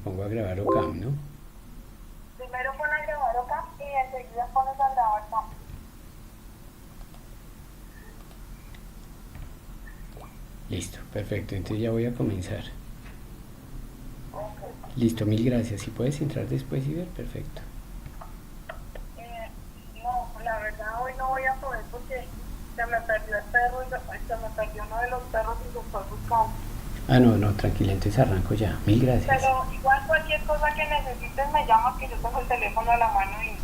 pongo a grabar OCam, ¿no? Primero pon a grabar acá y enseguida pones a grabar acá. Listo, perfecto, entonces ya voy a comenzar. Ok. Listo, mil gracias. Si puedes entrar después y ver, perfecto. Eh, no, la verdad hoy no voy a poder porque se me perdió el perro y se me perdió uno de los perros y lo estoy buscando. Ah, no, no, tranquila, entonces arranco ya. Mil gracias. Pero igual cualquier cosa que necesites me llamas que yo tengo el teléfono a la mano y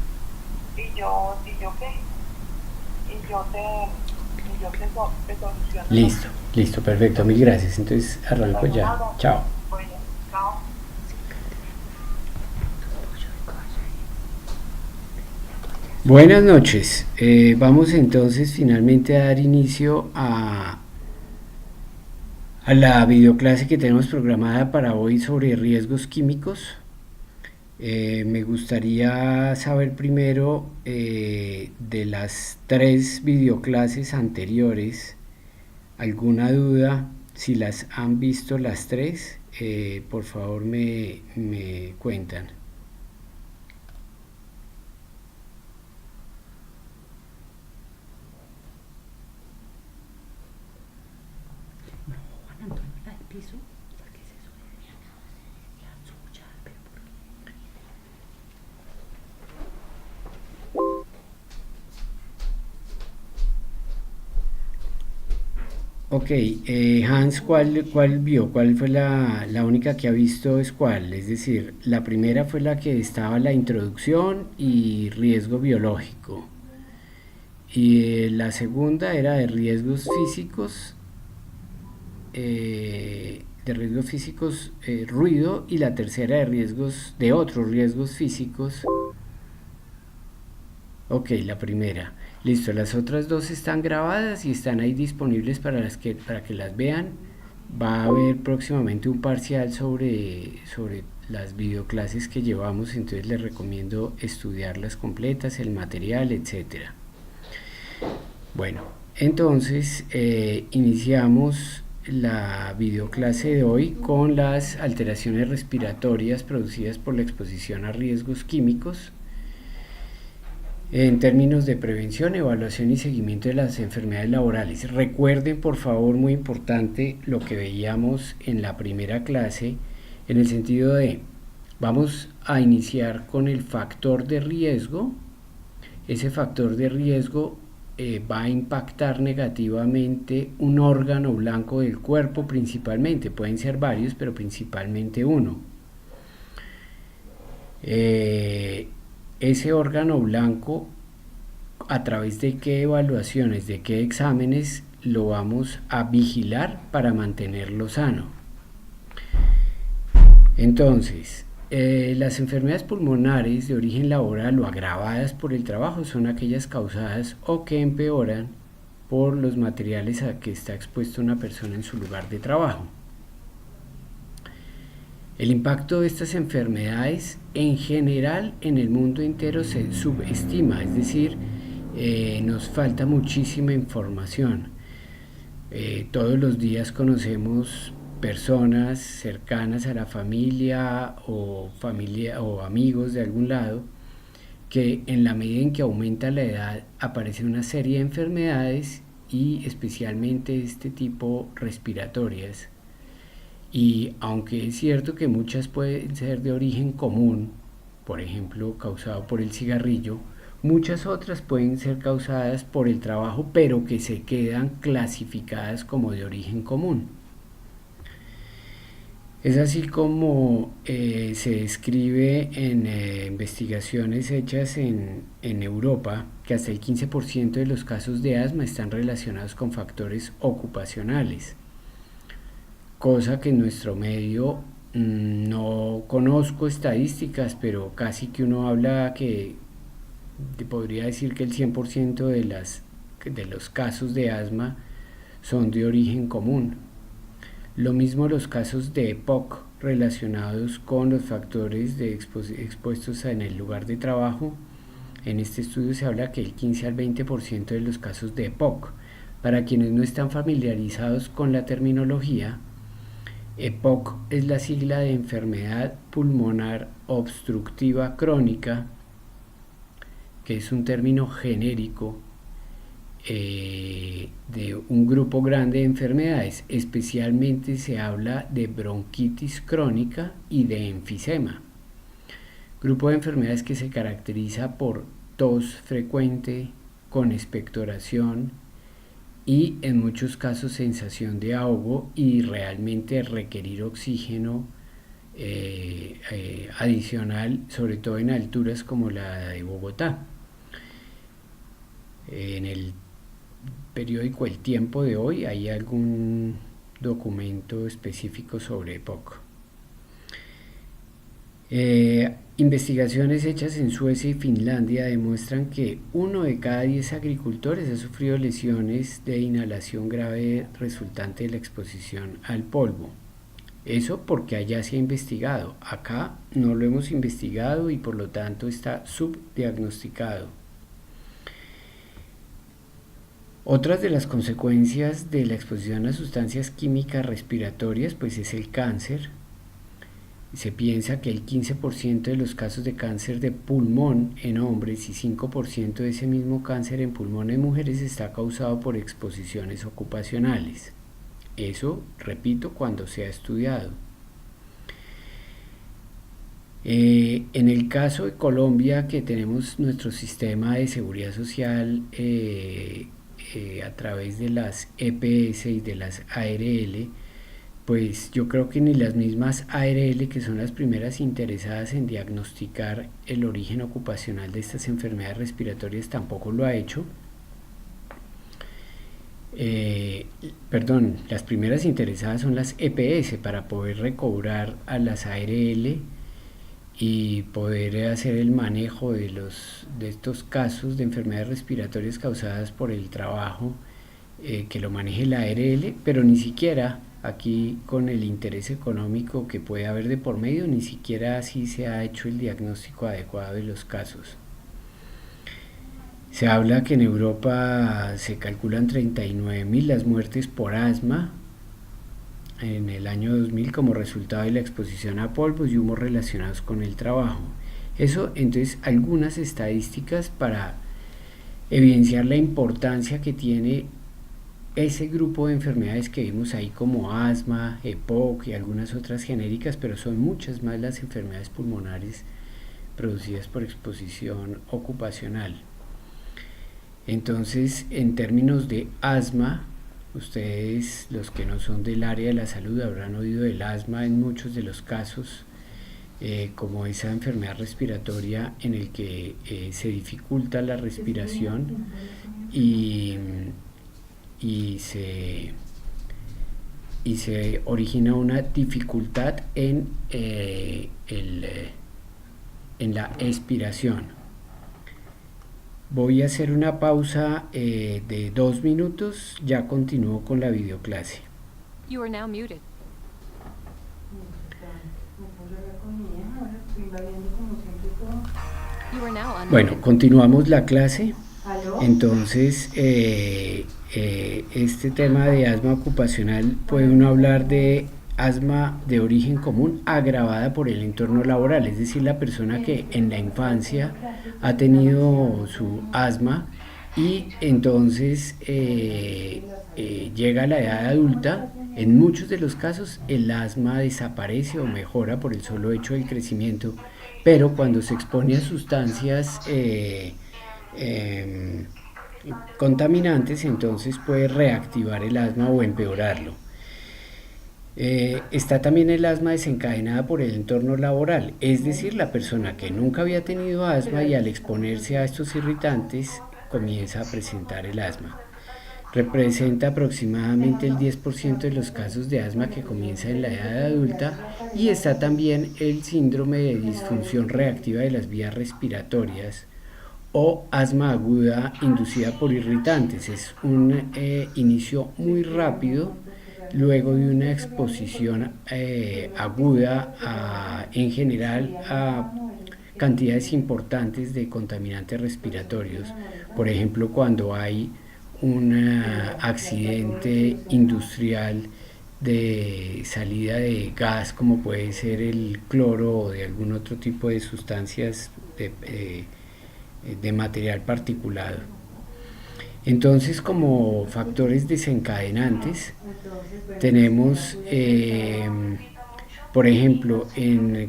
yo qué, y yo te soluciono lo Listo, listo, perfecto, mil gracias. Entonces arranco bueno, ya. nada. Chao. Bueno, chao. Buenas noches. Vamos entonces finalmente a dar inicio a la videoclase que tenemos programada para hoy sobre riesgos químicos. Me gustaría saber primero de las tres videoclases anteriores, alguna duda, si las han visto las tres, por favor me cuentan. Ok, Hans, ¿cuál vio? ¿Cuál fue la única que ha visto? ¿Es cuál? Es decir, la primera fue la que estaba la introducción y riesgo biológico. Y la segunda era de riesgos físicos, ruido, y la tercera de otros riesgos físicos. Ok, la primera. Listo, las otras dos están grabadas y están ahí disponibles para que las vean. Va a haber próximamente un parcial sobre las videoclases que llevamos, entonces les recomiendo estudiarlas completas, el material, etcétera. Bueno, entonces iniciamos la videoclase de hoy con las alteraciones respiratorias producidas por la exposición a riesgos químicos en términos de prevención, evaluación y seguimiento de las enfermedades laborales. Recuerden, por favor, muy importante lo que veíamos en la primera clase, en el sentido de, vamos a iniciar con el factor de riesgo. Ese factor de riesgo va a impactar negativamente un órgano blanco del cuerpo principalmente. Pueden ser varios, pero principalmente uno. Eh, Ese órgano blanco, a través de qué evaluaciones, de qué exámenes lo vamos a vigilar para mantenerlo sano. Entonces, las enfermedades pulmonares de origen laboral o agravadas por el trabajo son aquellas causadas o que empeoran por los materiales a que está expuesta una persona en su lugar de trabajo. El impacto de estas enfermedades en general en el mundo entero se subestima, es decir, nos falta muchísima información. Todos los días conocemos personas cercanas a la familia o amigos de algún lado que en la medida en que aumenta la edad aparece una serie de enfermedades y especialmente este tipo respiratorias. Y aunque es cierto que muchas pueden ser de origen común, por ejemplo causado por el cigarrillo, muchas otras pueden ser causadas por el trabajo, pero que se quedan clasificadas como de origen común. Es así como se describe en investigaciones hechas en Europa que hasta el 15% de los casos de asma están relacionados con factores ocupacionales, cosa que en nuestro medio no conozco estadísticas, pero casi que uno habla que te podría decir que el 100% de los casos de asma son de origen común. Lo mismo los casos de EPOC relacionados con los factores expuestos en el lugar de trabajo. En este estudio se habla que el 15 al 20% de los casos de EPOC. Para quienes no están familiarizados con la terminología, EPOC es la sigla de enfermedad pulmonar obstructiva crónica, que es un término genérico de un grupo grande de enfermedades. Especialmente se habla de bronquitis crónica y de enfisema, grupo de enfermedades que se caracteriza por tos frecuente con expectoración y en muchos casos sensación de ahogo y realmente requerir oxígeno adicional, sobre todo en alturas como la de Bogotá. En el periódico El Tiempo de hoy hay algún documento específico sobre EPOC. Investigaciones hechas en Suecia y Finlandia demuestran que 1 de cada 10 agricultores ha sufrido lesiones de inhalación grave resultante de la exposición al polvo. Eso porque allá se ha investigado. Acá no lo hemos investigado y por lo tanto está subdiagnosticado. Otras de las consecuencias de la exposición a sustancias químicas respiratorias pues es el cáncer. Se piensa que el 15% de los casos de cáncer de pulmón en hombres y 5% de ese mismo cáncer en pulmón en mujeres está causado por exposiciones ocupacionales. Eso, repito, cuando se ha estudiado. En el caso de Colombia, que tenemos nuestro sistema de seguridad social a través de las EPS y de las ARL, pues yo creo que ni las mismas ARL, que son las primeras interesadas en diagnosticar el origen ocupacional de estas enfermedades respiratorias, tampoco lo ha hecho. Las primeras interesadas son las EPS para poder recobrar a las ARL y poder hacer el manejo de estos casos de enfermedades respiratorias causadas por el trabajo, que lo maneje la ARL, pero ni siquiera aquí, con el interés económico que puede haber de por medio, ni siquiera así se ha hecho el diagnóstico adecuado de los casos. Se habla que en Europa se calculan 39.000 las muertes por asma en el año 2000 como resultado de la exposición a polvos y humos relacionados con el trabajo. Eso, entonces, algunas estadísticas para evidenciar la importancia que tiene ese grupo de enfermedades que vimos ahí, como asma, EPOC y algunas otras genéricas, pero son muchas más las enfermedades pulmonares producidas por exposición ocupacional. Entonces, en términos de asma, ustedes, los que no son del área de la salud, habrán oído del asma en muchos de los casos, como esa enfermedad respiratoria en el que se dificulta la respiración y se origina una dificultad en la expiración. Voy a hacer una pausa de 2 minutos, ya continúo con la videoclase. You are now muted. You are now unmuted. Bueno, continuamos la clase. Entonces, este tema de asma ocupacional, puede uno hablar de asma de origen común agravada por el entorno laboral, es decir, la persona que en la infancia ha tenido su asma y entonces llega a la edad adulta. En muchos de los casos el asma desaparece o mejora por el solo hecho del crecimiento, pero cuando se expone a sustancias contaminantes, entonces puede reactivar el asma o empeorarlo. Está también el asma desencadenada por el entorno laboral, es decir, la persona que nunca había tenido asma y al exponerse a estos irritantes comienza a presentar el asma. Representa aproximadamente el 10% de los casos de asma que comienza en la edad adulta, y está también el síndrome de disfunción reactiva de las vías respiratorias o asma aguda inducida por irritantes. Es un inicio muy rápido luego de una exposición aguda en general a cantidades importantes de contaminantes respiratorios. Por ejemplo, cuando hay un accidente industrial de salida de gas, como puede ser el cloro o de algún otro tipo de sustancias de material particulado. Entonces, como factores desencadenantes, tenemos, por ejemplo,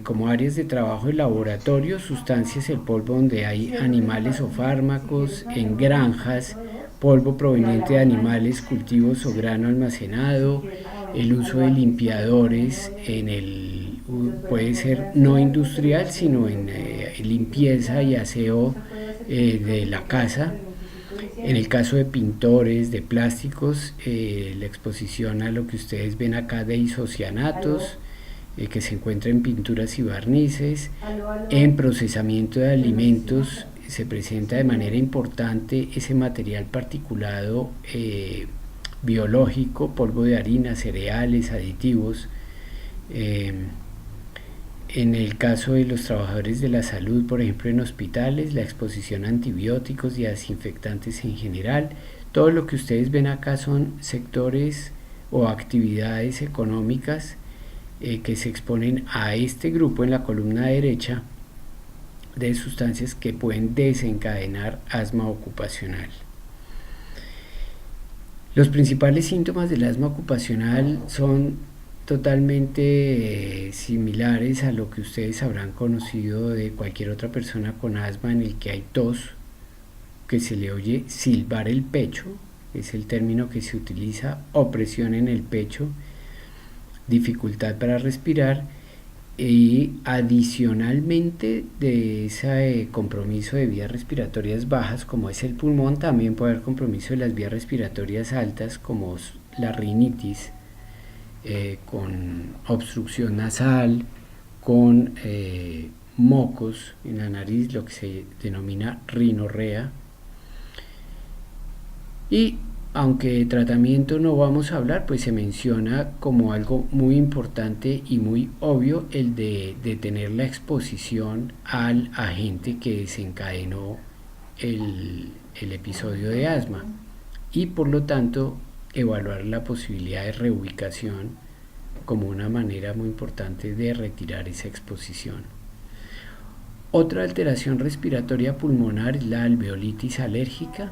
como áreas de trabajo de laboratorio, sustancias, el polvo donde hay animales o fármacos, en granjas, polvo proveniente de animales, cultivos o grano almacenado, el uso de limpiadores puede ser no industrial, sino en limpieza y aseo de la casa. En el caso de pintores, de plásticos, la exposición a lo que ustedes ven acá de isocianatos, que se encuentra en pinturas y barnices. En procesamiento de alimentos se presenta de manera importante ese material particulado biológico, polvo de harina, cereales, aditivos. En el caso de los trabajadores de la salud, por ejemplo en hospitales, la exposición a antibióticos y a desinfectantes en general. Todo lo que ustedes ven acá son sectores o actividades económicas que se exponen a este grupo en la columna derecha de sustancias que pueden desencadenar asma ocupacional. Los principales síntomas del asma ocupacional son totalmente similares a lo que ustedes habrán conocido de cualquier otra persona con asma, en el que hay tos, que se le oye silbar el pecho, es el término que se utiliza, opresión en el pecho, dificultad para respirar, y adicionalmente de ese compromiso de vías respiratorias bajas, como es el pulmón, también puede haber compromiso de las vías respiratorias altas, como la rinitis, con obstrucción nasal, con mocos en la nariz, lo que se denomina rinorrea. Y aunque de tratamiento no vamos a hablar, pues se menciona como algo muy importante y muy obvio el de detener la exposición al agente que desencadenó el episodio de asma, y por lo tanto evaluar la posibilidad de reubicación como una manera muy importante de retirar esa exposición. Otra alteración respiratoria pulmonar es la alveolitis alérgica,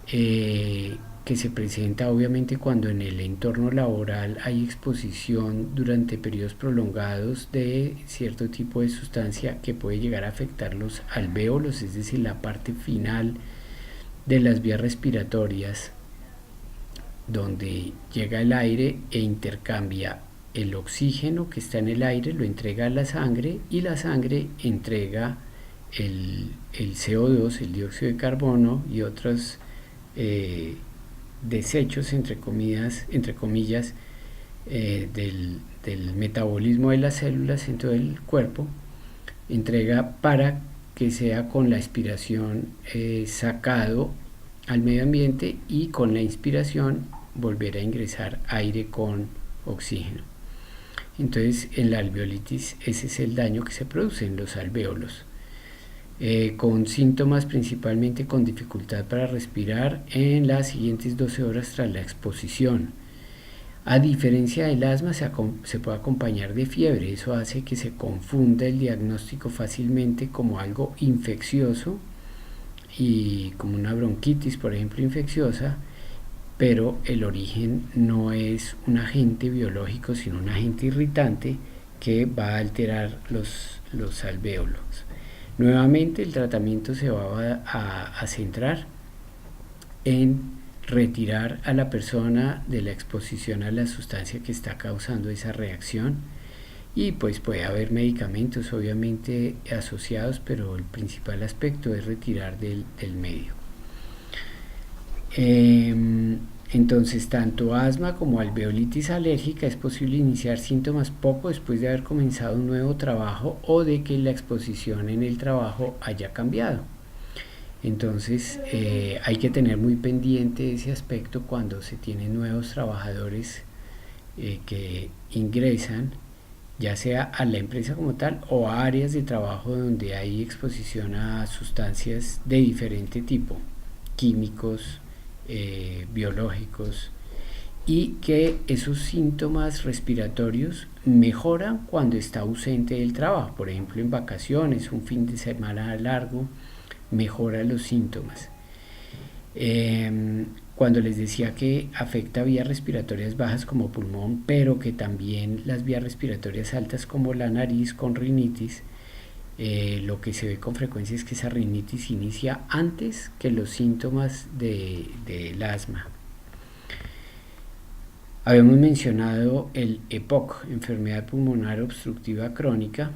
que se presenta obviamente cuando en el entorno laboral hay exposición durante periodos prolongados de cierto tipo de sustancia que puede llegar a afectar los alvéolos, es decir, la parte final de las vías respiratorias, donde llega el aire e intercambia el oxígeno que está en el aire, lo entrega a la sangre, y la sangre entrega el CO2, el dióxido de carbono y otros desechos, entre comillas, del metabolismo de las células en todo el cuerpo, entrega para que sea con la expiración sacado al medio ambiente, y con la inspiración volver a ingresar aire con oxígeno. Entonces en la alveolitis ese es el daño que se produce en los alvéolos, con síntomas principalmente con dificultad para respirar en las siguientes 12 horas tras la exposición. A diferencia del asma, se puede acompañar de fiebre. Eso hace que se confunda el diagnóstico fácilmente como algo infeccioso, y como una bronquitis, por ejemplo, infecciosa, pero el origen no es un agente biológico, sino un agente irritante que va a alterar los alvéolos. Nuevamente el tratamiento se va a centrar en retirar a la persona de la exposición a la sustancia que está causando esa reacción, y pues puede haber medicamentos obviamente asociados, pero el principal aspecto es retirar del medio. Entonces, tanto asma como alveolitis alérgica es posible iniciar síntomas poco después de haber comenzado un nuevo trabajo o de que la exposición en el trabajo haya cambiado. Entonces hay que tener muy pendiente ese aspecto cuando se tienen nuevos trabajadores que ingresan, ya sea a la empresa como tal o a áreas de trabajo donde hay exposición a sustancias de diferente tipo, químicos, biológicos, y que esos síntomas respiratorios mejoran cuando está ausente del trabajo, por ejemplo en vacaciones, un fin de semana largo, mejora los síntomas. Cuando les decía que afecta vías respiratorias bajas como pulmón, pero que también las vías respiratorias altas como la nariz con rinitis, lo que se ve con frecuencia es que esa rinitis inicia antes que los síntomas del asma. Habíamos mencionado el EPOC, enfermedad pulmonar obstructiva crónica,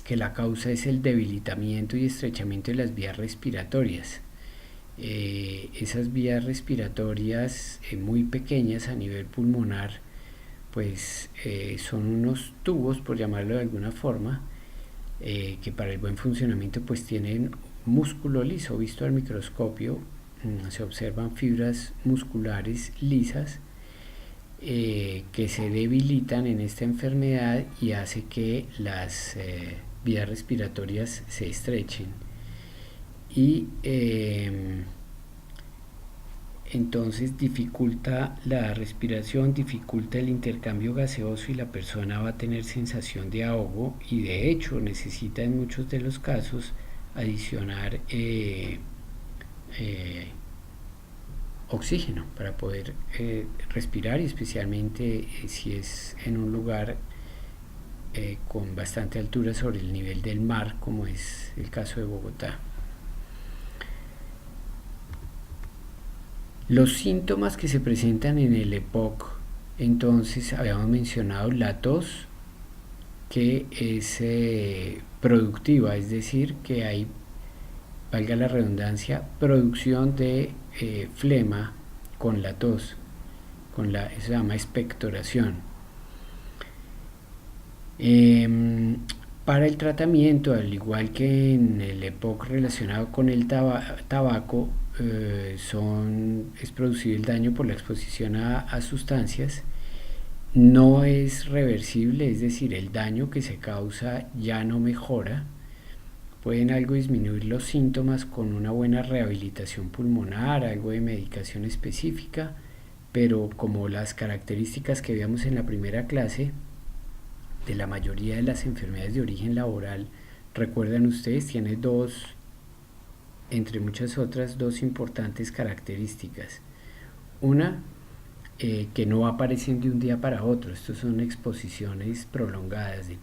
que la causa es el debilitamiento y estrechamiento de las vías respiratorias. Esas vías respiratorias muy pequeñas a nivel pulmonar, pues son unos tubos, por llamarlo de alguna forma, que para el buen funcionamiento pues tienen músculo liso. Visto al microscopio se observan fibras musculares lisas que se debilitan en esta enfermedad y hace que las vías respiratorias se estrechen y entonces dificulta la respiración, dificulta el intercambio gaseoso y la persona va a tener sensación de ahogo y de hecho necesita en muchos de los casos adicionar oxígeno para poder respirar y especialmente si es en un lugar con bastante altura sobre el nivel del mar, como es el caso de Bogotá. Los síntomas que se presentan en el EPOC, entonces habíamos mencionado la tos, que es productiva, es decir, que hay, valga la redundancia, producción de flema con la tos, eso se llama expectoración. Para el tratamiento, al igual que en el EPOC relacionado con el tabaco, es producido el daño por la exposición a sustancias. No es reversible, es decir, el daño que se causa ya no mejora. Pueden algo disminuir los síntomas con una buena rehabilitación pulmonar, algo de medicación específica, pero como las características que veíamos en la primera clase de la mayoría de las enfermedades de origen laboral, recuerdan ustedes, tiene entre muchas otras, dos importantes características. Una, que no aparecen de un día para otro. Estos son exposiciones prolongadas de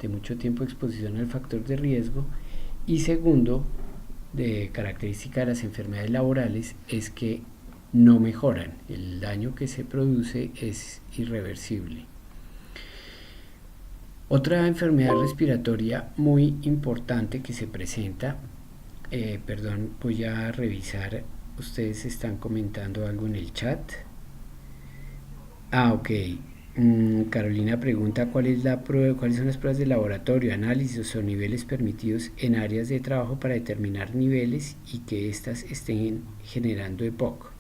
mucho tiempo de exposición al factor de riesgo. Y segundo, de característica de las enfermedades laborales, es que no mejoran. El daño que se produce es irreversible. Otra enfermedad respiratoria muy importante que se presenta, voy a revisar, ustedes están comentando algo en el chat. Ok. Carolina pregunta cuáles son las pruebas de laboratorio, análisis o niveles permitidos en áreas de trabajo para determinar niveles y que éstas estén generando EPOC.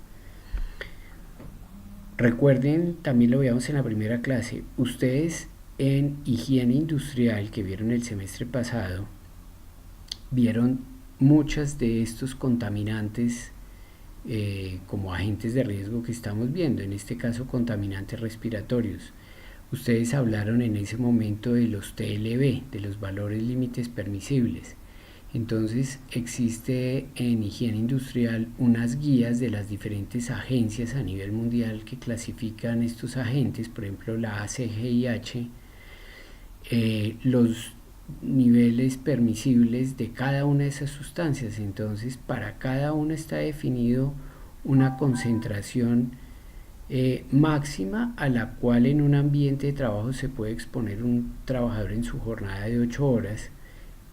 Recuerden, también lo veíamos en la primera clase, ustedes en higiene industrial que vieron el semestre pasado, vieron muchos de estos contaminantes como agentes de riesgo que estamos viendo, en este caso contaminantes respiratorios. Ustedes hablaron en ese momento de los TLB, de los valores límites permisibles. Entonces existe en higiene industrial unas guías de las diferentes agencias a nivel mundial que clasifican estos agentes, por ejemplo la ACGIH, los niveles permisibles de cada una de esas sustancias. Entonces para cada una está definido una concentración máxima a la cual en un ambiente de trabajo se puede exponer un trabajador en su jornada de 8 horas,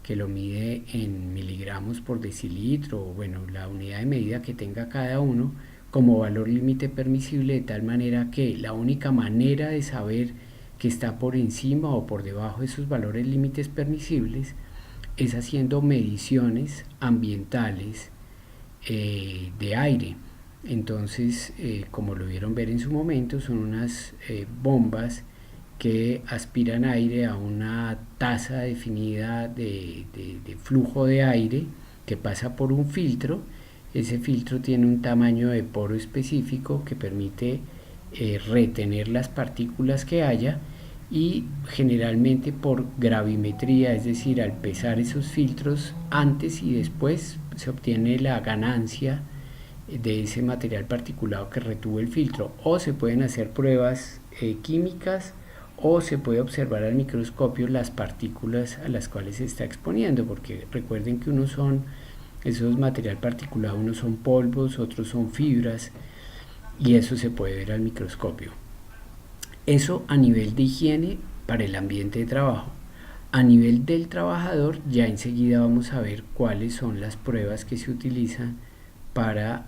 que lo mide en miligramos por decilitro, o bueno, la unidad de medida que tenga cada uno como valor límite permisible, de tal manera que la única manera de saber que está por encima o por debajo de esos valores límites permisibles es haciendo mediciones ambientales de aire. Entonces, como lo vieron ver en su momento, son unas bombas que aspiran aire a una tasa definida de flujo de aire que pasa por un filtro. ese filtro tiene un tamaño de poro específico que permite retener las partículas que haya, y generalmente por gravimetría, es decir, al pesar esos filtros antes y después, se obtiene la ganancia de ese material particulado que retuvo el filtro. O se pueden hacer pruebas químicas, o se puede observar al microscopio las partículas a las cuales se está exponiendo, porque recuerden que esos material particulado, unos son polvos, otros son fibras, y eso se puede ver al microscopio. Eso a nivel de higiene para el ambiente de trabajo. A nivel del trabajador, ya enseguida vamos a ver cuáles son las pruebas que se utilizan para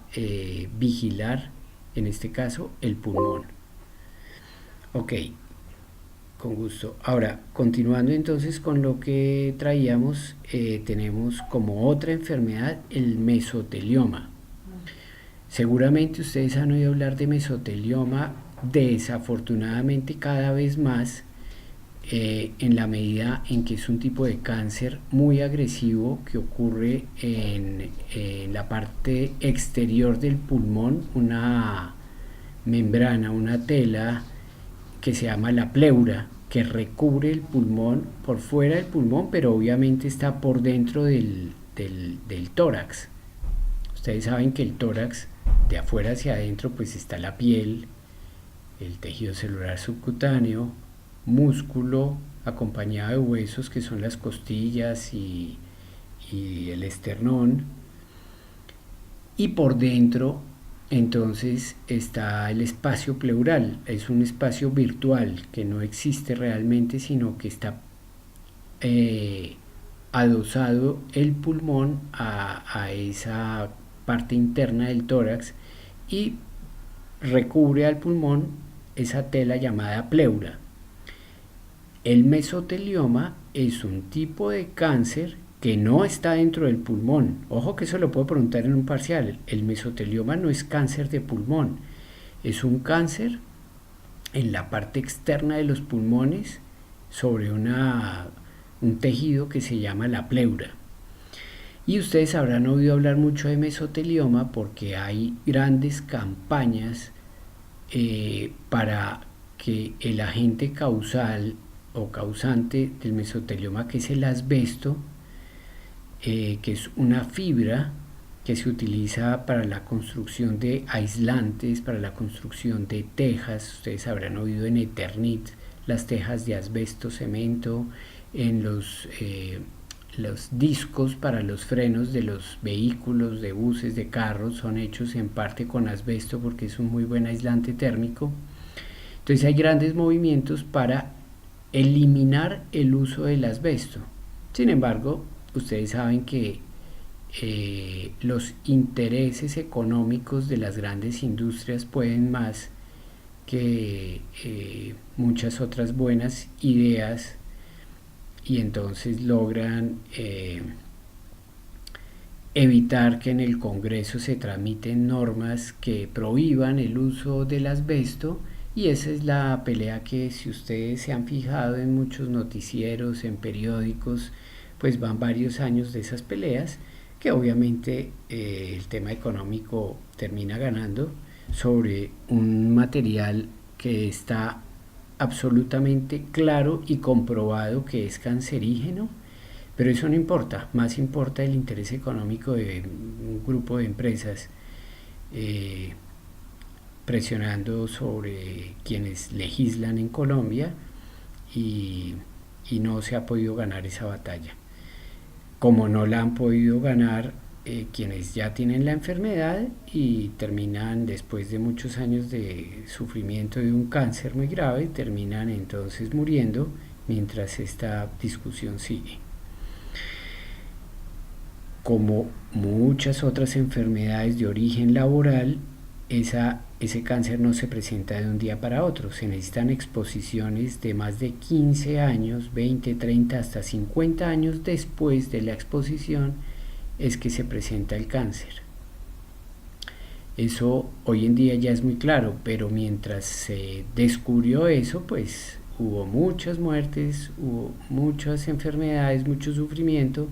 vigilar, en este caso, el pulmón. Ok, con gusto. Ahora, continuando entonces con lo que traíamos, tenemos como otra enfermedad el mesotelioma. Seguramente ustedes han oído hablar de mesotelioma, desafortunadamente cada vez más, en la medida en que es un tipo de cáncer muy agresivo que ocurre en la parte exterior del pulmón, una membrana, una tela que se llama la pleura, que recubre el pulmón, por fuera del pulmón, pero obviamente está por dentro del tórax. Ustedes saben que el tórax, de afuera hacia adentro, pues está la piel, el tejido celular subcutáneo, músculo, acompañado de huesos que son las costillas y el esternón, y por dentro entonces está el espacio pleural. Es un espacio virtual que no existe realmente, sino que está adosado el pulmón a esa parte interna del tórax, y recubre al pulmón esa tela llamada pleura. El mesotelioma es un tipo de cáncer que no está dentro del pulmón. Ojo que eso lo puedo preguntar en un parcial. El mesotelioma no es cáncer de pulmón, es un cáncer en la parte externa de los pulmones sobre un tejido que se llama la pleura. Y ustedes habrán oído hablar mucho de mesotelioma porque hay grandes campañas para que el agente causal o causante del mesotelioma, que es el asbesto, que es una fibra que se utiliza para la construcción de aislantes, para la construcción de tejas. Ustedes habrán oído en Eternit las tejas de asbesto cemento, en los discos para los frenos de los vehículos, de buses, de carros, son hechos en parte con asbesto porque es un muy buen aislante térmico. Entonces hay grandes movimientos para eliminar el uso del asbesto. Sin embargo, ustedes saben que los intereses económicos de las grandes industrias pueden más que muchas otras buenas ideas, y entonces logran evitar que en el Congreso se tramiten normas que prohíban el uso del asbesto. Y esa es la pelea que, si ustedes se han fijado en muchos noticieros, en periódicos, pues van varios años de esas peleas, que obviamente el tema económico termina ganando sobre un material que está absolutamente claro y comprobado que es cancerígeno. Pero eso no importa, más importa el interés económico de un grupo de empresas presionando sobre quienes legislan en Colombia, y no se ha podido ganar esa batalla. Como no la han podido ganar quienes ya tienen la enfermedad y terminan, después de muchos años de sufrimiento de un cáncer muy grave, terminan entonces muriendo mientras esta discusión sigue. Como muchas otras enfermedades de origen laboral, ese cáncer no se presenta de un día para otro. Se necesitan exposiciones de más de 15 años, 20, 30, hasta 50 años después de la exposición es que se presenta el cáncer. Eso hoy en día ya es muy claro, pero mientras se descubrió eso, pues hubo muchas muertes, hubo muchas enfermedades, mucho sufrimiento,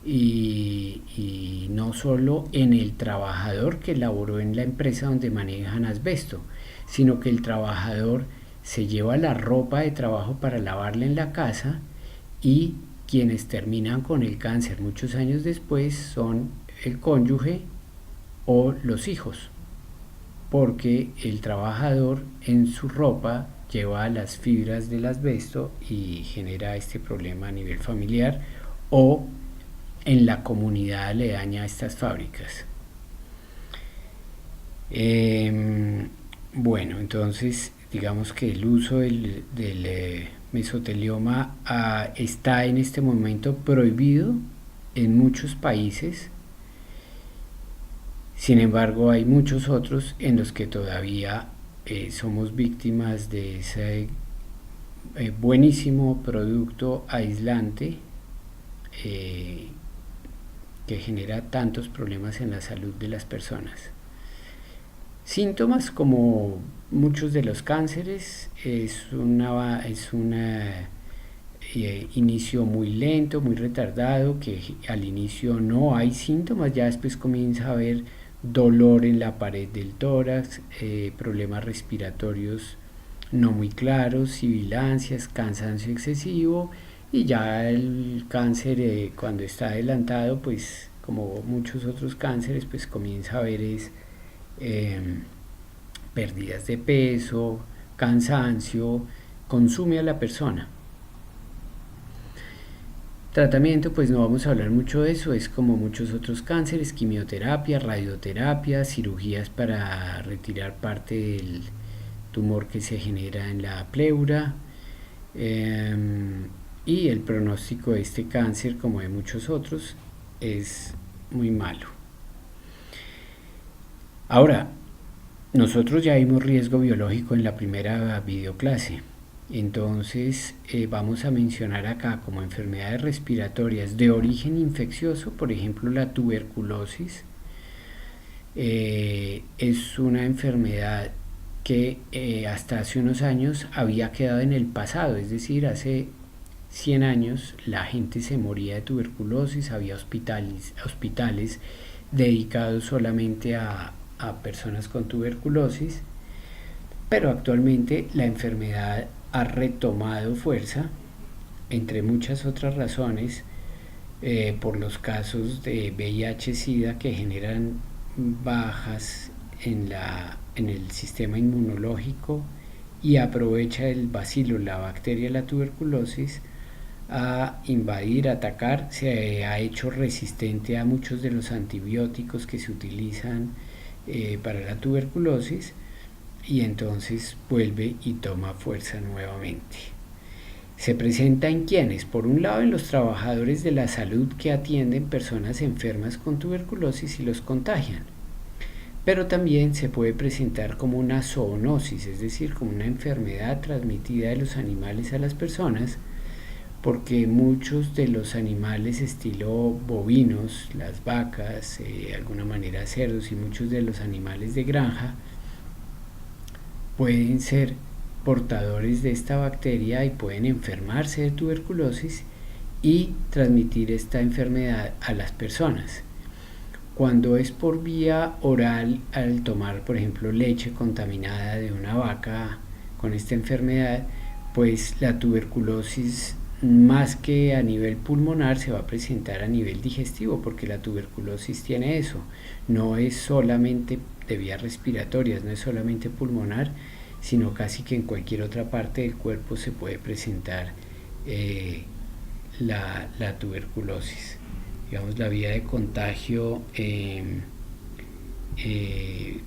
y no solo en el trabajador que laboró en la empresa donde manejan asbesto, sino que el trabajador se lleva la ropa de trabajo para lavarla en la casa y quienes terminan con el cáncer muchos años después son el cónyuge o los hijos, porque el trabajador en su ropa lleva las fibras del asbesto y genera este problema a nivel familiar o en la comunidad aledaña a estas fábricas. Bueno, entonces digamos que el uso del mesotelioma está en este momento prohibido en muchos países. Sin embargo, hay muchos otros en los que todavía somos víctimas de ese buenísimo producto aislante que genera tantos problemas en la salud de las personas. Síntomas como muchos de los cánceres es un inicio muy lento, muy retardado, que al inicio no hay síntomas, ya después comienza a haber dolor en la pared del tórax, problemas respiratorios no muy claros, sibilancias, cansancio excesivo, y ya el cáncer cuando está adelantado, pues como muchos otros cánceres, pues comienza a haber pérdidas de peso, cansancio, consume a la persona. Tratamiento, pues no vamos a hablar mucho de eso, es como muchos otros cánceres: quimioterapia, radioterapia, cirugías para retirar parte del tumor que se genera en la pleura, y el pronóstico de este cáncer, como de muchos otros, es muy malo. Ahora, nosotros ya vimos riesgo biológico en la primera videoclase. Entonces vamos a mencionar acá como enfermedades respiratorias de origen infeccioso, por ejemplo la tuberculosis. Es una enfermedad que hasta hace unos años había quedado en el pasado, es decir, hace 100 años la gente se moría de tuberculosis, había hospitales dedicados solamente a personas con tuberculosis, pero actualmente la enfermedad ha retomado fuerza, entre muchas otras razones, por los casos de VIH-Sida que generan bajas en el sistema inmunológico, y aprovecha el bacilo, la bacteria, la tuberculosis, a invadir, atacar. Se ha hecho resistente a muchos de los antibióticos que se utilizan para la tuberculosis, y entonces vuelve y toma fuerza nuevamente. Se presenta en quienes, por un lado, en los trabajadores de la salud que atienden personas enfermas con tuberculosis y los contagian, pero también se puede presentar como una zoonosis, es decir, como una enfermedad transmitida de los animales a las personas, porque muchos de los animales estilo bovinos, las vacas, de alguna manera cerdos, y muchos de los animales de granja pueden ser portadores de esta bacteria y pueden enfermarse de tuberculosis y transmitir esta enfermedad a las personas. Cuando es por vía oral, al tomar por ejemplo leche contaminada de una vaca con esta enfermedad, pues la tuberculosis, más que a nivel pulmonar, se va a presentar a nivel digestivo, porque la tuberculosis tiene eso, no es solamente de vías respiratorias, no es solamente pulmonar, sino casi que en cualquier otra parte del cuerpo se puede presentar la tuberculosis. Digamos, la vía de contagio de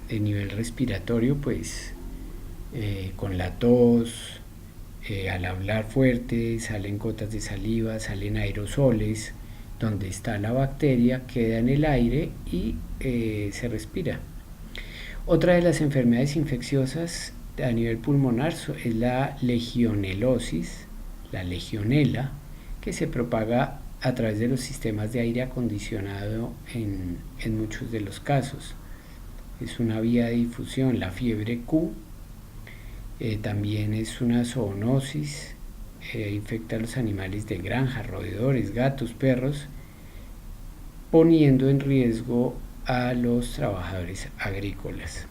nivel respiratorio, pues con la tos, al hablar fuerte, salen gotas de saliva, salen aerosoles, donde está la bacteria, queda en el aire y se respira. Otra de las enfermedades infecciosas a nivel pulmonar es la legionelosis, la legionela, que se propaga a través de los sistemas de aire acondicionado en muchos de los casos. Es una vía de difusión. La fiebre Q también es una zoonosis, infecta a los animales de granja, roedores, gatos, perros, poniendo en riesgo a los trabajadores agrícolas.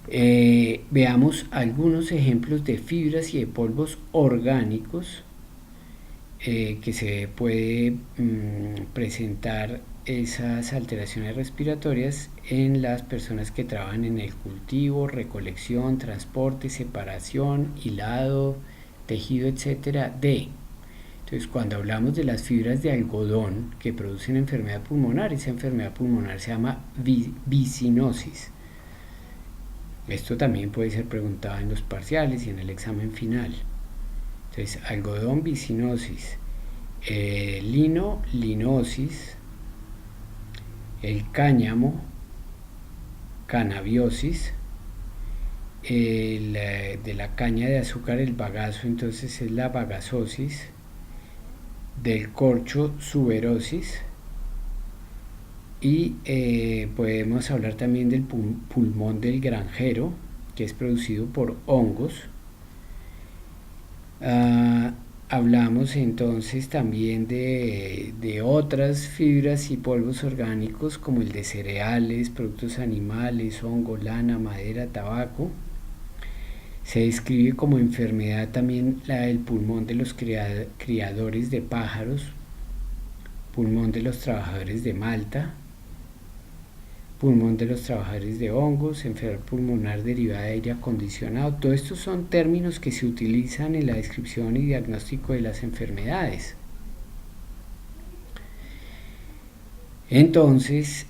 Veamos algunos ejemplos de fibras y de polvos orgánicos que se puede presentar esas alteraciones respiratorias en las personas que trabajan en el cultivo, recolección, transporte, separación, hilado, tejido, etcétera, entonces, cuando hablamos de las fibras de algodón que producen enfermedad pulmonar, esa enfermedad pulmonar se llama bisinosis. Esto también puede ser preguntado en los parciales y en el examen final. Entonces, algodón, bisinosis, lino, linosis, el cáñamo, canabiosis, de la caña de azúcar, el bagazo, entonces es la bagazosis, del corcho, suberosis, y podemos hablar también del pulmón del granjero, que es producido por hongos. Hablamos entonces también de otras fibras y polvos orgánicos como el de cereales, productos animales, hongo, lana, madera, tabaco. Se describe como enfermedad también la del pulmón de los criadores de pájaros, pulmón de los trabajadores de malta, pulmón de los trabajadores de hongos, enfermedad pulmonar derivada de aire acondicionado. Todos estos son términos que se utilizan en la descripción y diagnóstico de las enfermedades. Entonces,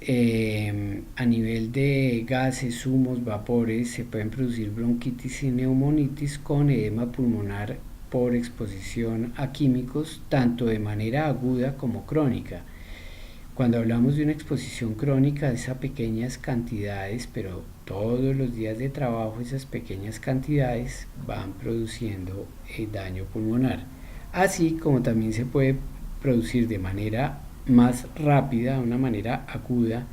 a nivel de gases, humos, vapores, se pueden producir bronquitis y neumonitis con edema pulmonar por exposición a químicos, tanto de manera aguda como crónica. Cuando hablamos de una exposición crónica, es a pequeñas cantidades, pero todos los días de trabajo esas pequeñas cantidades van produciendo daño pulmonar. Así como también se puede producir de manera más rápida, de una manera aguda,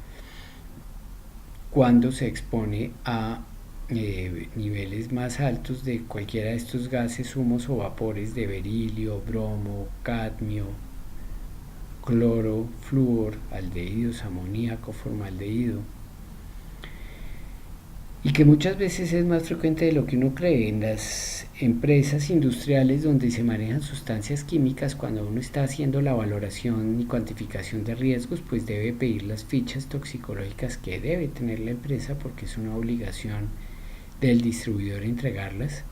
cuando se expone a niveles más altos de cualquiera de estos gases, humos o vapores de berilio, bromo, cadmio, cloro, flúor, aldehídos, amoníaco, formaldehído, y que muchas veces es más frecuente de lo que uno cree. En las empresas industriales donde se manejan sustancias químicas, cuando uno está haciendo la valoración y cuantificación de riesgos, pues debe pedir las fichas toxicológicas que debe tener la empresa, porque es una obligación del distribuidor entregarlas.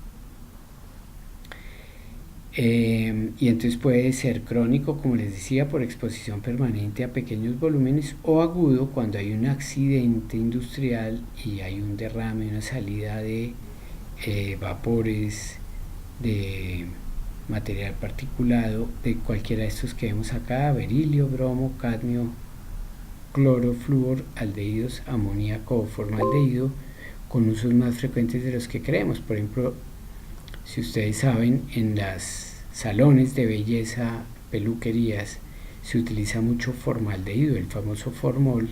Y entonces puede ser crónico, como les decía, por exposición permanente a pequeños volúmenes, o agudo cuando hay un accidente industrial y hay un derrame, una salida de vapores, de material particulado, de cualquiera de estos que vemos acá: berilio, bromo, cadmio, cloro, flúor, aldehídos, amoníaco o formaldehído, con usos más frecuentes de los que creemos. Por ejemplo, si ustedes saben, en los salones de belleza, peluquerías, se utiliza mucho formaldehído, el famoso formol,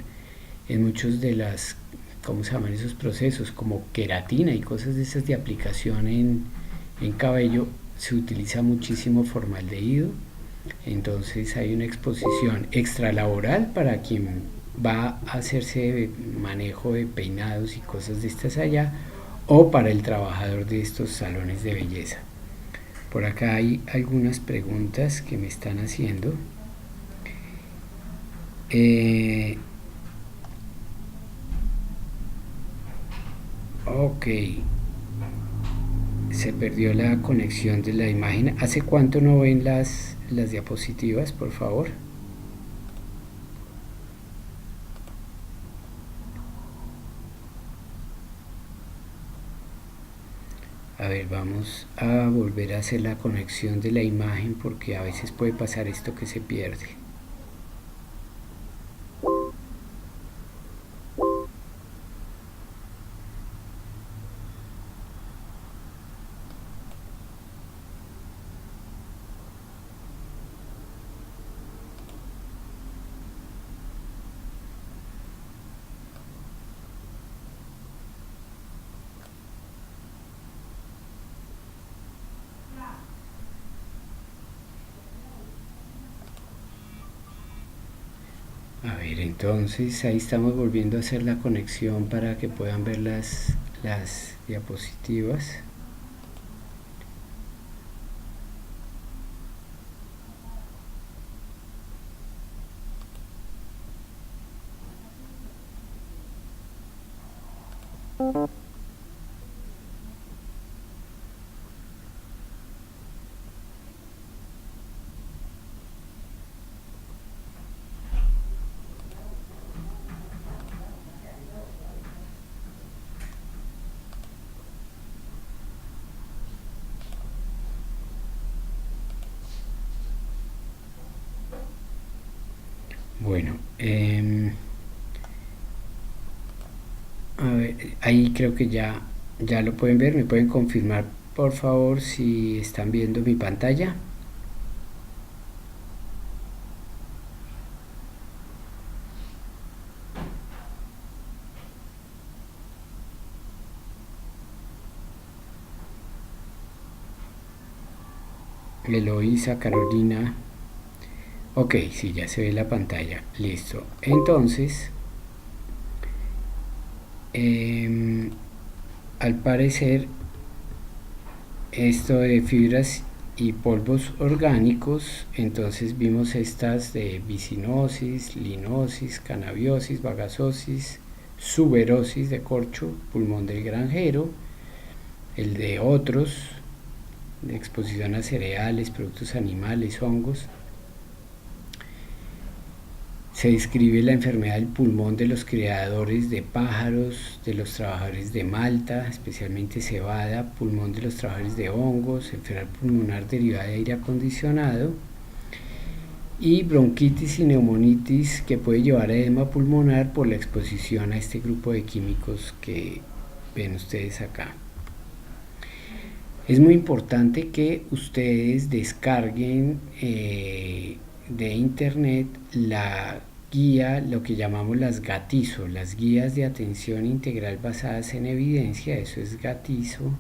en muchos de las, ¿cómo se llaman esos procesos? Como queratina y cosas de esas de aplicación en cabello, se utiliza muchísimo formaldehído. Entonces hay una exposición extralaboral para quien va a hacerse manejo de peinados y cosas de estas allá, o para el trabajador de estos salones de belleza. Por acá hay algunas preguntas que me están haciendo. Ok, se perdió la conexión de la imagen. ¿Hace cuánto no ven las diapositivas, por favor? A ver, vamos a volver a hacer la conexión de la imagen, porque a veces puede pasar esto que se pierde. A ver, entonces ahí estamos volviendo a hacer la conexión para que puedan ver las diapositivas. Bueno, a ver, ahí creo que ya lo pueden ver. ¿Me pueden confirmar, por favor, si están viendo mi pantalla? Eloísa, Carolina. Ok, sí, ya se ve la pantalla. Listo. Entonces, al parecer, esto de fibras y polvos orgánicos, entonces vimos estas de bicinosis, linosis, canabiosis, bagasosis, suberosis de corcho, pulmón del granjero, el de otros, de exposición a cereales, productos animales, hongos. Se describe la enfermedad del pulmón de los criadores de pájaros, de los trabajadores de malta, especialmente cebada, pulmón de los trabajadores de hongos, enfermedad pulmonar derivada de aire acondicionado y bronquitis y neumonitis que puede llevar a edema pulmonar por la exposición a este grupo de químicos que ven ustedes acá. Es muy importante que ustedes descarguen de internet la guía, lo que llamamos las GATIZO, las guías de atención integral basadas en evidencia. Eso es GATIZO.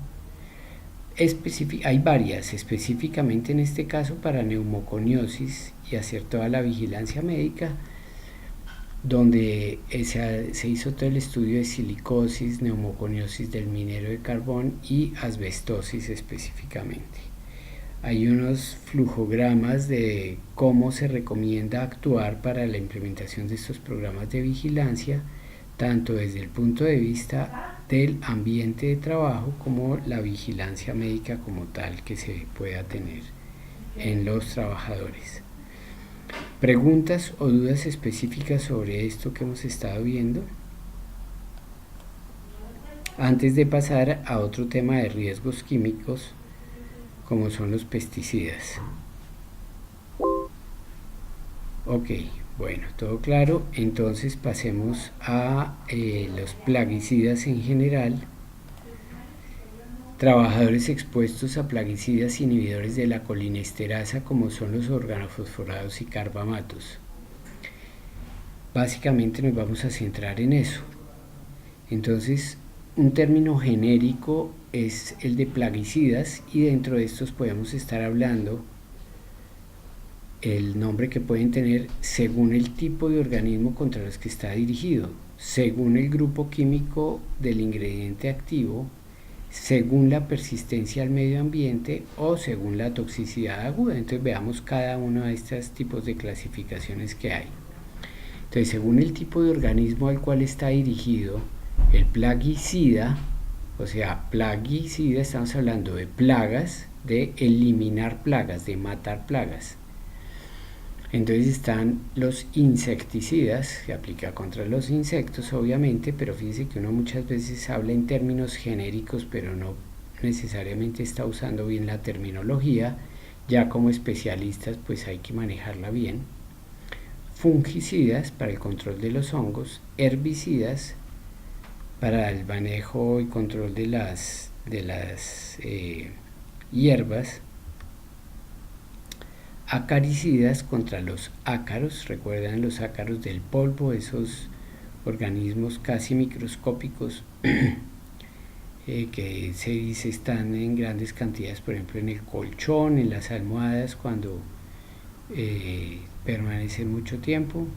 Hay varias, específicamente en este caso para neumoconiosis y hacer toda la vigilancia médica, donde se hizo todo el estudio de silicosis, neumoconiosis del minero de carbón y asbestosis específicamente. Hay unos flujogramas de cómo se recomienda actuar para la implementación de estos programas de vigilancia, tanto desde el punto de vista del ambiente de trabajo como la vigilancia médica como tal que se pueda tener en los trabajadores. ¿Preguntas o dudas específicas sobre esto que hemos estado viendo? Antes de pasar a otro tema de riesgos químicos, como son los pesticidas. Ok, bueno, todo claro. Entonces pasemos a los plaguicidas en general. Trabajadores expuestos a plaguicidas inhibidores de la colinesterasa como son los organofosforados y carbamatos. Básicamente nos vamos a centrar en eso. Entonces, un término genérico es el de plaguicidas y dentro de estos podemos estar hablando el nombre que pueden tener según el tipo de organismo contra los que está dirigido, según el grupo químico del ingrediente activo, según la persistencia al medio ambiente o según la toxicidad aguda. Entonces veamos cada uno de estos tipos de clasificaciones que hay. Entonces, según el tipo de organismo al cual está dirigido, el plaguicida, o sea, plaguicida, estamos hablando de plagas, de eliminar plagas, de matar plagas. Entonces están los insecticidas, que aplica contra los insectos obviamente, pero fíjense que uno muchas veces habla en términos genéricos, pero no necesariamente está usando bien la terminología. Ya como especialistas pues hay que manejarla bien. Fungicidas para el control de los hongos, herbicidas para el manejo y control de las hierbas, acaricidas contra los ácaros. Recuerdan los ácaros del polvo, esos organismos casi microscópicos que se dice están en grandes cantidades, por ejemplo en el colchón, en las almohadas cuando permanecen mucho tiempo.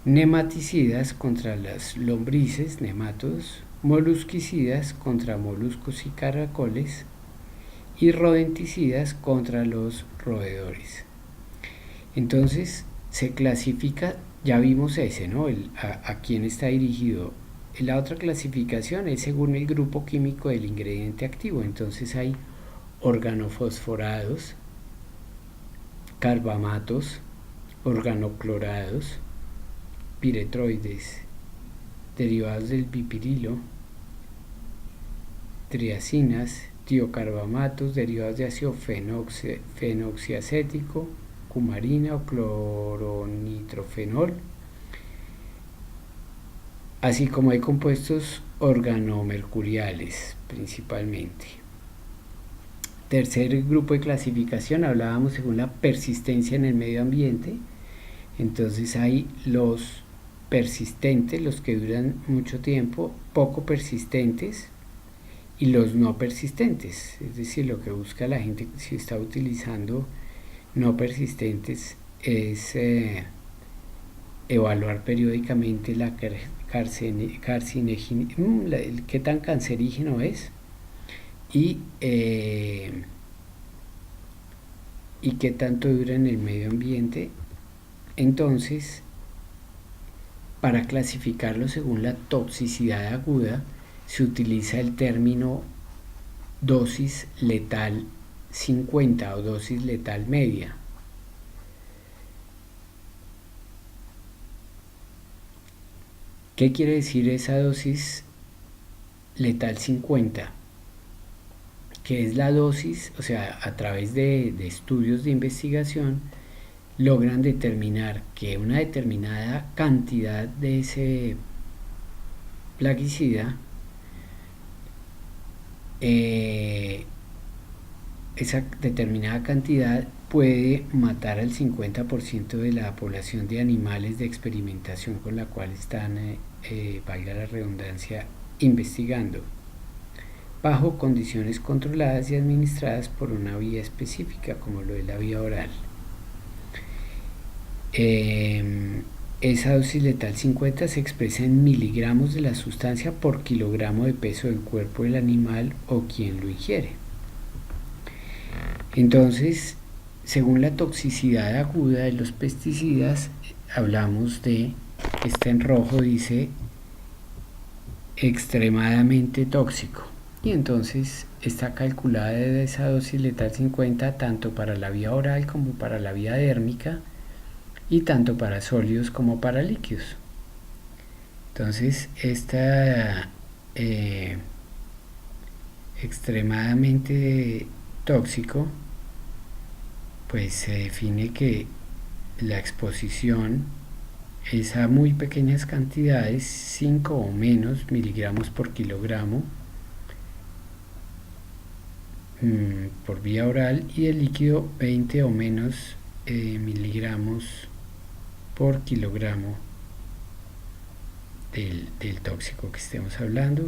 nematicidas contra las lombrices, nematodos, molusquicidas contra moluscos y caracoles, y rodenticidas contra los roedores. Entonces se clasifica, ya vimos ese, ¿no? A quién está dirigido. La otra clasificación es según el grupo químico del ingrediente activo. Entonces hay organofosforados, carbamatos, organoclorados, piretroides, derivados del pipirilo, triacinas, tiocarbamatos, derivados de ácido fenoxiacético, cumarina o cloronitrofenol, así como hay compuestos organomercuriales principalmente. Tercer grupo de clasificación, hablábamos según la persistencia en el medio ambiente. Entonces hay los persistentes, los que duran mucho tiempo, poco persistentes, y los no persistentes, es decir, lo que busca la gente si está utilizando no persistentes es evaluar periódicamente la qué tan cancerígeno es y qué tanto dura en el medio ambiente. Entonces, para clasificarlo según la toxicidad aguda, se utiliza el término dosis letal 50 o dosis letal media. ¿Qué quiere decir esa dosis letal 50? Que es la dosis, o sea, a través de estudios de investigación, logran determinar que una determinada cantidad de ese plaguicida, esa determinada cantidad puede matar al 50% de la población de animales de experimentación con la cual están, valga la redundancia, investigando, bajo condiciones controladas y administradas por una vía específica, como lo de la vía oral. Esa dosis letal 50 se expresa en miligramos de la sustancia por kilogramo de peso del cuerpo del animal o quien lo ingiere. Entonces, según la toxicidad aguda de los pesticidas, hablamos de, está en rojo, dice extremadamente tóxico. Y entonces está calculada esa dosis letal 50 tanto para la vía oral como para la vía dérmica, y tanto para sólidos como para líquidos. Entonces, esta extremadamente tóxico, pues se define que la exposición es a muy pequeñas cantidades, 5 o menos miligramos por kilogramo por vía oral, y el líquido 20 o menos miligramos por kilogramo del tóxico que estemos hablando.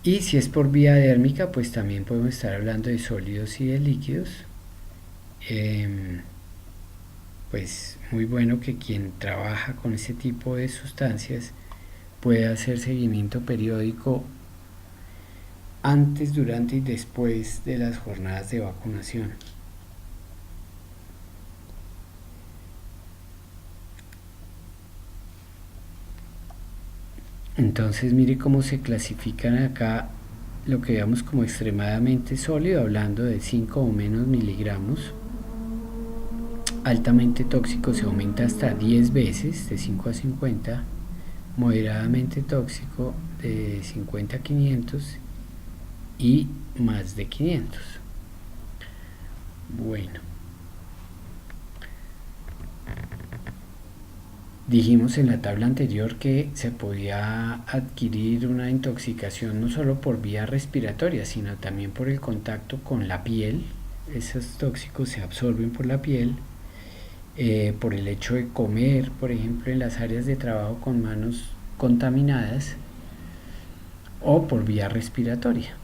Y si es por vía dérmica, pues también podemos estar hablando de sólidos y de líquidos. Pues muy bueno que quien trabaja con ese tipo de sustancias pueda hacer seguimiento periódico antes, durante y después de las jornadas de vacunación. Entonces mire cómo se clasifican acá lo que veamos como extremadamente sólido, hablando de 5 o menos miligramos. Altamente tóxico se aumenta hasta 10 veces, de 5 a 50. Moderadamente tóxico de 50 a 500 y más de 500. Bueno, dijimos en la tabla anterior que se podía adquirir una intoxicación no solo por vía respiratoria, sino también por el contacto con la piel. Esos tóxicos se absorben por la piel, por el hecho de comer, por ejemplo, en las áreas de trabajo con manos contaminadas, o por vía respiratoria.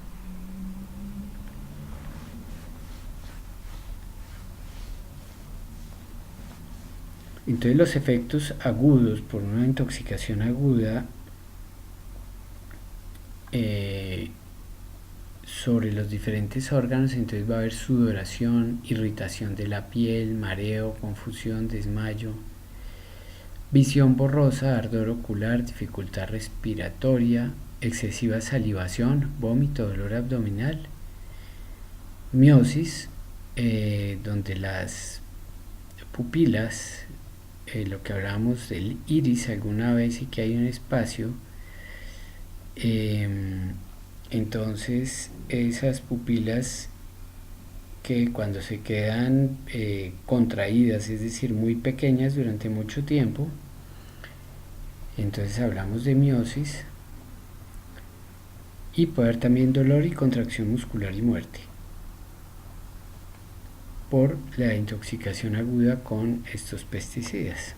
Entonces los efectos agudos por una intoxicación aguda sobre los diferentes órganos, entonces va a haber sudoración, irritación de la piel, mareo, confusión, desmayo, visión borrosa, ardor ocular, dificultad respiratoria, excesiva salivación, vómito, dolor abdominal, miosis, donde las pupilas, lo que hablábamos del iris alguna vez y que hay un espacio, entonces esas pupilas que cuando se quedan contraídas, es decir, muy pequeñas durante mucho tiempo, entonces hablamos de miosis, y puede haber también dolor y contracción muscular y muerte por la intoxicación aguda con estos pesticidas.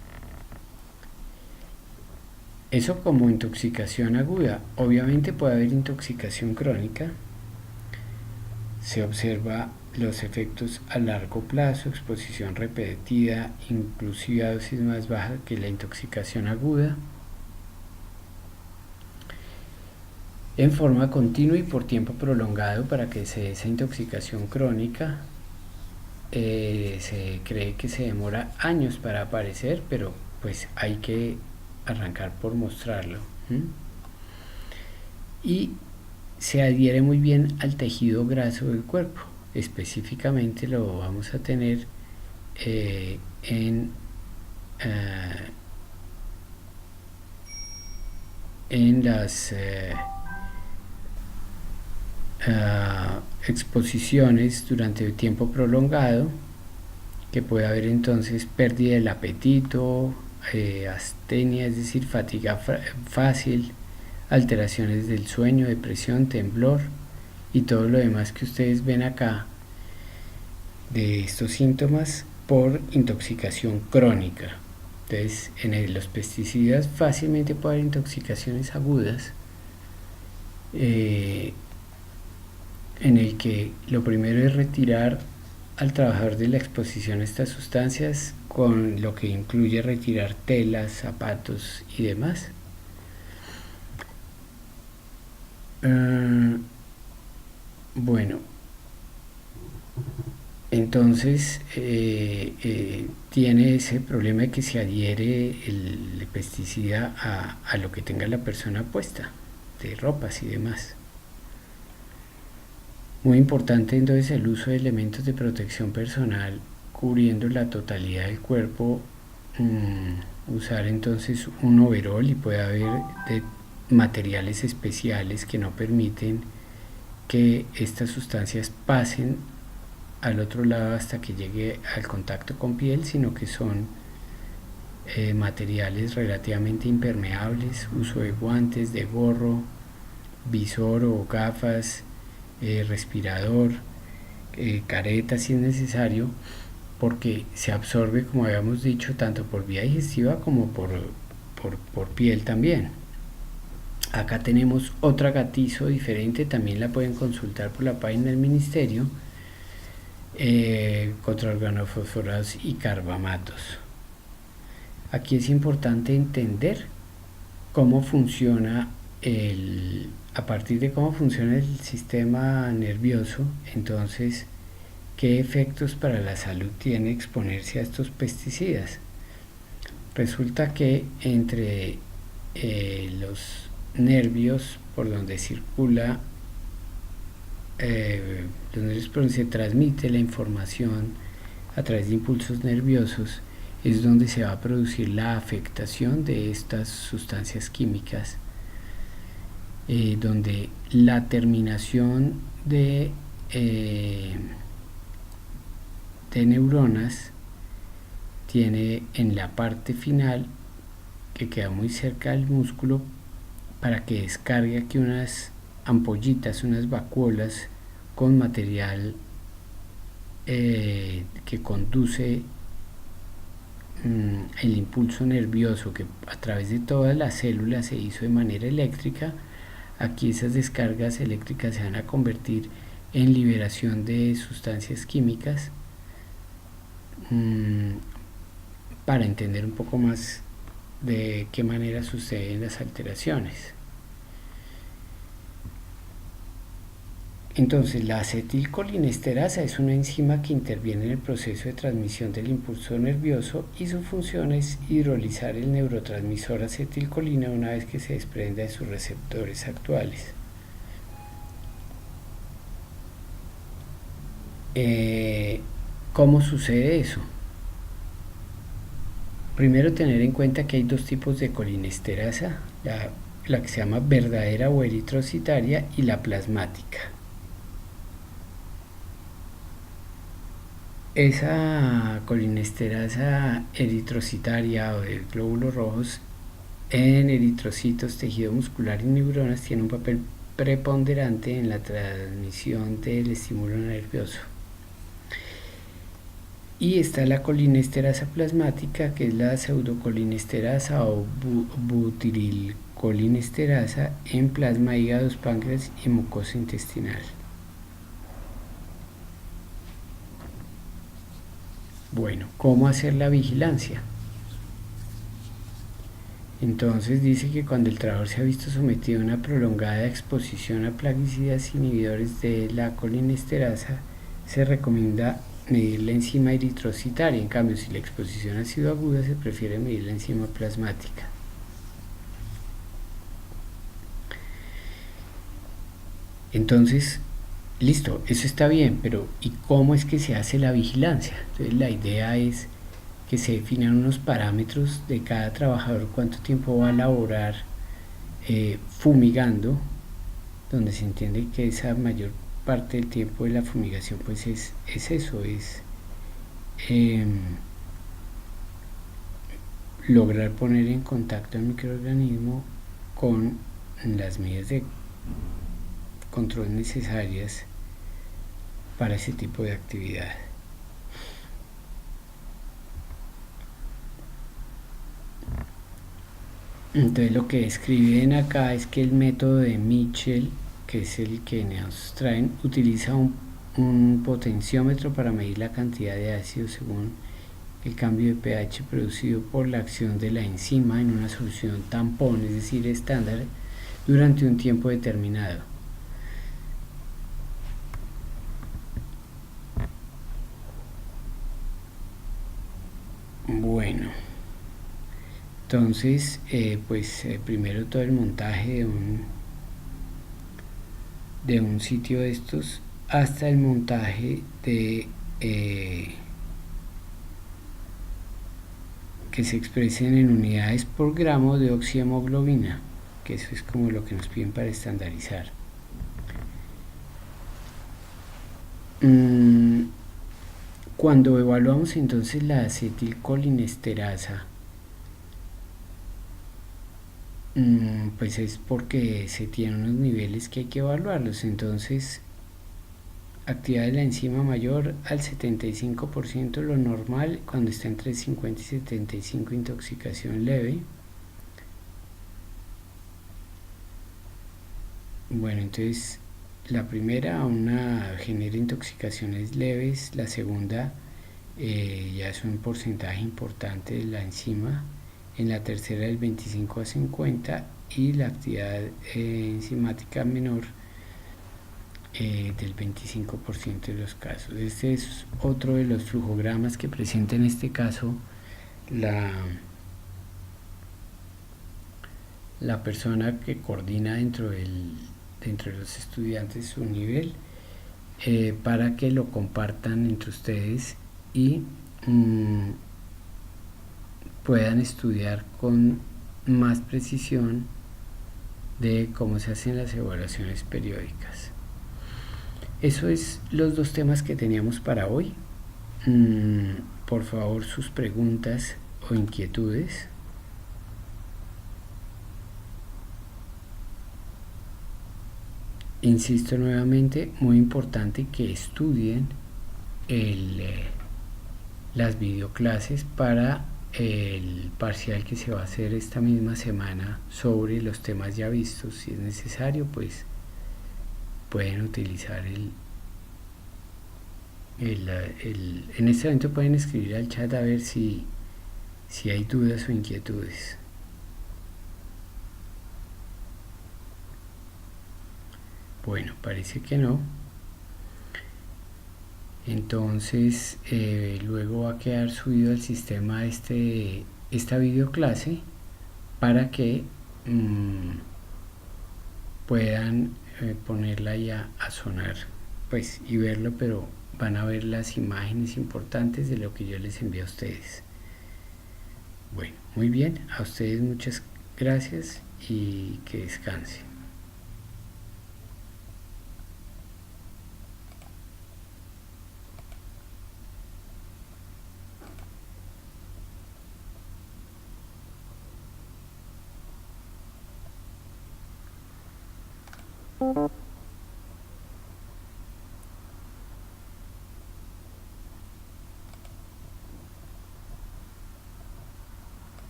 Eso como intoxicación aguda. Obviamente puede haber intoxicación crónica. Se observa los efectos a largo plazo, exposición repetida, inclusive a dosis más bajas que la intoxicación aguda, en forma continua y por tiempo prolongado. Para que se dé esa intoxicación crónica, se cree que se demora años para aparecer, pero pues hay que arrancar por mostrarlo. Y se adhiere muy bien al tejido graso del cuerpo. Específicamente lo vamos a tener en las exposiciones durante tiempo prolongado, que puede haber entonces pérdida del apetito, astenia, es decir, fatiga fácil, alteraciones del sueño, depresión, temblor y todo lo demás que ustedes ven acá de estos síntomas por intoxicación crónica. Entonces, en los pesticidas fácilmente puede haber intoxicaciones agudas, en el que lo primero es retirar al trabajador de la exposición a estas sustancias, con lo que incluye retirar telas, zapatos y demás. Bueno, entonces tiene ese problema de que se adhiere el pesticida a lo que tenga la persona puesta, de ropas y demás. Muy importante entonces el uso de elementos de protección personal cubriendo la totalidad del cuerpo. Usar entonces un overol, y puede haber de materiales especiales que no permiten que estas sustancias pasen al otro lado hasta que llegue al contacto con piel, sino que son materiales relativamente impermeables. Uso de guantes, de gorro, visor o gafas, respirador, careta si es necesario, porque se absorbe, como habíamos dicho, tanto por vía digestiva como por piel también. Acá tenemos otra gatizo diferente, también la pueden consultar por la página del ministerio, contra organofosforados y carbamatos. Aquí es importante entender cómo funciona a partir de cómo funciona el sistema nervioso, entonces qué efectos para la salud tiene exponerse a estos pesticidas. Resulta que entre los nervios por donde circula, los nervios por donde se transmite la información a través de impulsos nerviosos, es donde se va a producir la afectación de estas sustancias químicas, donde la terminación de neuronas tiene en la parte final, que queda muy cerca del músculo, para que descargue aquí unas ampollitas, unas vacuolas con material que conduce el impulso nervioso, que a través de todas las células se hizo de manera eléctrica. Aquí esas descargas eléctricas se van a convertir en liberación de sustancias químicas para entender un poco más de qué manera suceden las alteraciones. Entonces, la acetilcolinesterasa es una enzima que interviene en el proceso de transmisión del impulso nervioso y su función es hidrolizar el neurotransmisor acetilcolina una vez que se desprenda de sus receptores actuales. ¿Cómo sucede eso? Primero, tener en cuenta que hay dos tipos de colinesterasa, la que se llama verdadera o eritrocitaria y la plasmática. Esa colinesterasa eritrocitaria o de glóbulos rojos en eritrocitos, tejido muscular y neuronas tiene un papel preponderante en la transmisión del estímulo nervioso. Y está la colinesterasa plasmática, que es la pseudocolinesterasa o butirilcolinesterasa en plasma, hígados, páncreas y mucosa intestinal. Bueno, ¿cómo hacer la vigilancia? Entonces dice que cuando el trabajador se ha visto sometido a una prolongada exposición a plaguicidas inhibidores de la colinesterasa, se recomienda medir la enzima eritrocitaria. En cambio, si la exposición ha sido aguda, se prefiere medir la enzima plasmática. Entonces, listo, eso está bien, pero ¿y cómo es que se hace la vigilancia? Entonces, la idea es que se definan unos parámetros de cada trabajador, cuánto tiempo va a laborar fumigando, donde se entiende que esa mayor parte del tiempo de la fumigación pues es eso, es lograr poner en contacto al microorganismo con las medidas de control necesarias para ese tipo de actividad. Entonces lo que escriben acá es que el método de Mitchell, que es el que nos traen, utiliza un potenciómetro para medir la cantidad de ácido según el cambio de pH producido por la acción de la enzima en una solución tampón, es decir, estándar, durante un tiempo determinado. Bueno, entonces primero todo el montaje de un sitio de estos hasta el montaje de que se expresen en unidades por gramo de oxihemoglobina, que eso es como lo que nos piden para estandarizar. Cuando evaluamos entonces la acetilcolinesterasa, pues es porque se tienen unos niveles que hay que evaluarlos. Entonces, actividad de la enzima mayor al 75%, lo normal, cuando está entre 50 y 75, intoxicación leve. Bueno, entonces la primera genera intoxicaciones leves, la segunda ya es un porcentaje importante de la enzima, en la tercera del 25 a 50 y la actividad enzimática menor del 25% de los casos. Este es otro de los flujogramas que presenta en este caso la persona que coordina dentro de los estudiantes su nivel, para que lo compartan entre ustedes y puedan estudiar con más precisión de cómo se hacen las evaluaciones periódicas. Eso es los dos temas que teníamos para hoy. Por favor, sus preguntas o inquietudes. Insisto nuevamente, muy importante que estudien las videoclases para el parcial que se va a hacer esta misma semana sobre los temas ya vistos. Si es necesario, pues pueden utilizar en este momento pueden escribir al chat a ver si si hay dudas o inquietudes. Bueno, parece que no. Entonces luego va a quedar subido al sistema esta videoclase para que puedan ponerla ya a sonar pues y verlo, pero van a ver las imágenes importantes de lo que yo les envío a ustedes. Bueno, muy bien, a ustedes muchas gracias y que descansen.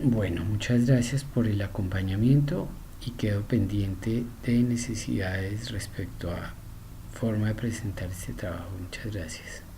Bueno, muchas gracias por el acompañamiento y quedo pendiente de necesidades respecto a forma de presentar este trabajo. Muchas gracias.